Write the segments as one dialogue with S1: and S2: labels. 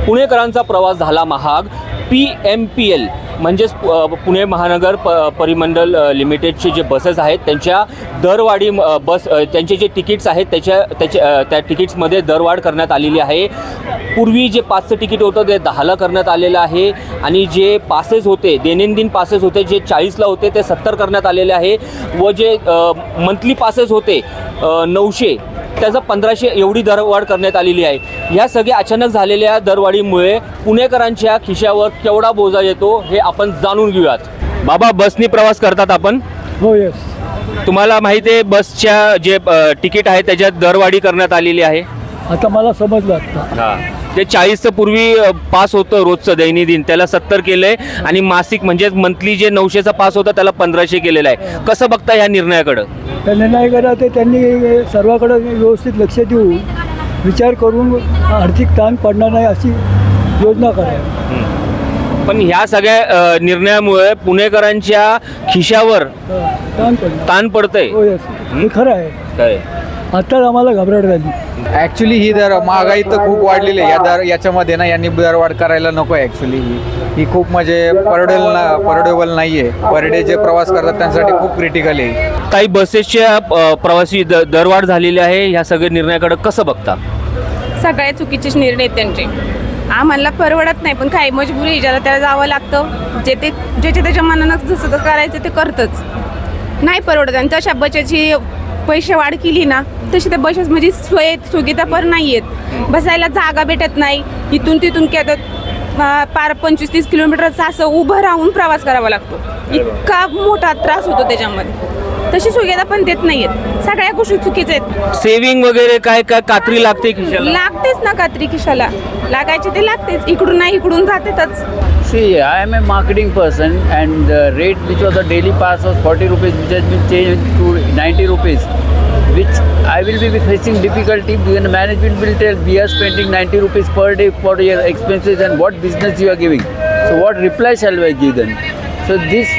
S1: पुणेकरांचा प्रवास झाला महाग। PMPL म्हणजेच पुणे महानगर परिमंडल लिमिटेडचे जे बसेस आहेत त्यांच्या दरवाढी त्यांचे जे तिकीट्स आहेत त्या तिकीट्समध्ये दरवाढ करण्यात आलेली आहे। पूर्वी जे 5चं तिकीट होतं ते 10ला करण्यात आलेलं आहे आणि जे पासेस होते दैनंदिन पासेस होते जे 40ला होते ते 70 करण्यात आलेले आहे व जे मंथली पासेस होते 900 त्याचा 1500 एवढी दरवाढ करण्यात आलेली आहे। ह्या सगळ्या अचानक झालेल्या दरवाढीमुळे पुणेकरांच्या खिशावर केवढा बोजा येतो हे आपण जाणून घेऊयात। बाबा, बसनी प्रवास करतात आपण?
S2: हो, यस।
S1: तुम्हाला माहिती आहे बसच्या जे तिकीट आहे त्याच्यात दरवाढी करण्यात आलेली आहे?
S2: आता मला समजलं आता।
S1: हां, ते 40चं पूर्वी पास होतं रोजचं दैनंदिन त्याला 70 केलं आहे आणि मासिक म्हणजे मंथली जे 900चा पास होता त्याला 1500 केलेला आहे। कसं बघता ह्या निर्णयाकडं?
S2: त्या निर्णयाकडं ते त्यांनी सर्वांकडे व्यवस्थित लक्ष देऊन विचार करून आर्थिक ताण पडणार नाही अशी योजना करावी।
S1: पण ह्या सगळ्या निर्णयामुळे पुणेकरांच्या खिशावर ताण पडतंय।
S2: हो, यस, हे खरं आहे। आत्ताच आम्हाला घबराट झाली।
S3: ॲक्च्युली ही महागाई तर खूप वाढलेली आहे याच्यामध्ये ना, यांनी दरवाढ करायला नको आहे। ॲक्च्युली ही खूप म्हणजे परवडेबल नाही आहे। पर डे जे प्रवास करतात त्यांच्यासाठी खूप क्रिटिकल आहे।
S1: काही बसेसच्या प्रवासी दरवाढ झालेली आहे, ह्या सगळ्या निर्णयाकडे कसं बघता?
S4: सगळे चुकीचेच निर्णय आहेत त्यांचे। आम्हाला परवडत नाही, पण काही मजबुरी ज्याला त्याला जावं लागतं। ज्याच्या त्याच्या मनानं जसं तर करायचं ते करतच नाही परवडत। आणि तशा बचेची पैसे वाढ केली ना तशी त्या बसेस म्हणजे सुविधा पण नाही आहेत। बसायला जागा भेटत नाही, इथून तिथून पार 25-30 किलोमीटरचा असं उभं राहून प्रवास करावा लागतो। इतका मोठा त्रास होतो त्याच्यामध्ये। तशी सुविधा पण देत नाहीयेत। सगळ्या गोष्टी चुकीच्या आहेत।
S1: सेविंग वगैरे काय कात्री लागते खिशाला?
S4: लागतेच ना, कात्री खिशाला लागायची ते लागतेच। इकडून नाही इकडून जातेच।
S5: See, I am a marketing person and the rate which was the daily pass was 40 rupees which has been changed to 90 rupees, which I will be facing difficulty because the management will tell we are spending 90 rupees per day for your expenses and what business you are giving. So what reply shall I give them? So this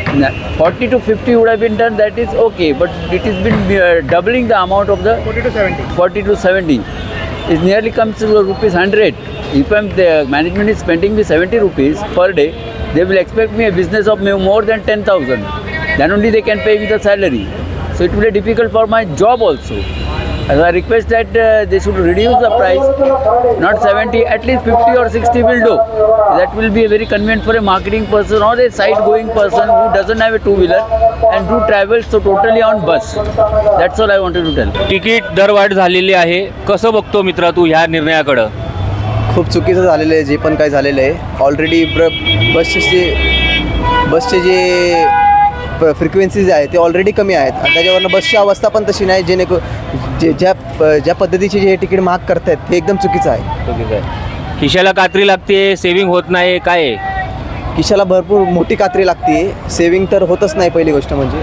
S5: 40 to 50 would have been done, that is okay, but it has been doubling the amount of the 40 to 70. It nearly comes to ₹100. If the management is spending me 70 rupees per day, they will expect me a business of more than 10,000. Then only they can pay me the salary. So it will be difficult for my job also. As I request that they should reduce the price, not 70, at least 50 or 60 will do. That will be very convenient for a marketing person or a side-going person who doesn't have a two-wheeler and do travel so totally on bus. That's all I wanted to tell.
S1: Ticket दरवाढ झालेली आहे, कसं बघतो मित्रा तू ह्या निर्णयाकडं?
S6: खूप चुकीचं झालेलं आहे जे पण काय झालेलं आहे। ऑलरेडी बसचे जे फ्रिक्वेन्सीज आहेत ते ऑलरेडी कमी आहेत आणि त्याच्यावरनं बसची अवस्था पण तशी नाही जेणेकरून ज्या पद्धतीचे जे तिकीट महाग करतायत ते एकदम चुकीचं आहे।
S1: खिशाला कात्री लागते, सेविंग होत नाही, काय
S6: खिशाला भरपूर मोठी कात्री लागते, सेविंग तर होतच नाही। पहिली गोष्ट म्हणजे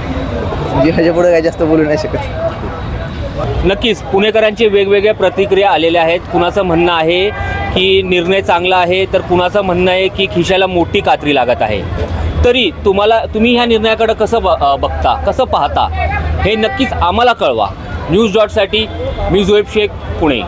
S6: ह्याच्या पुढे काय जास्त बोलू नाही शकत।
S1: नक्कीच पुणेकरांची वेगवेगळ्या प्रतिक्रिया आलेल्या आहेत। कुणाचं म्हणणं आहे की निर्णय चांगला आहे तर कुणाचं म्हणणं आहे की खिशाला मोठी कात्री लागत आहे। तरी तुम्ही ह्या निर्णयाकडे कसं बघता, कसं पाहता हे नक्कीच आम्हाला कळवा। न्यूज.साठी मी झोएब शेख, पुणे।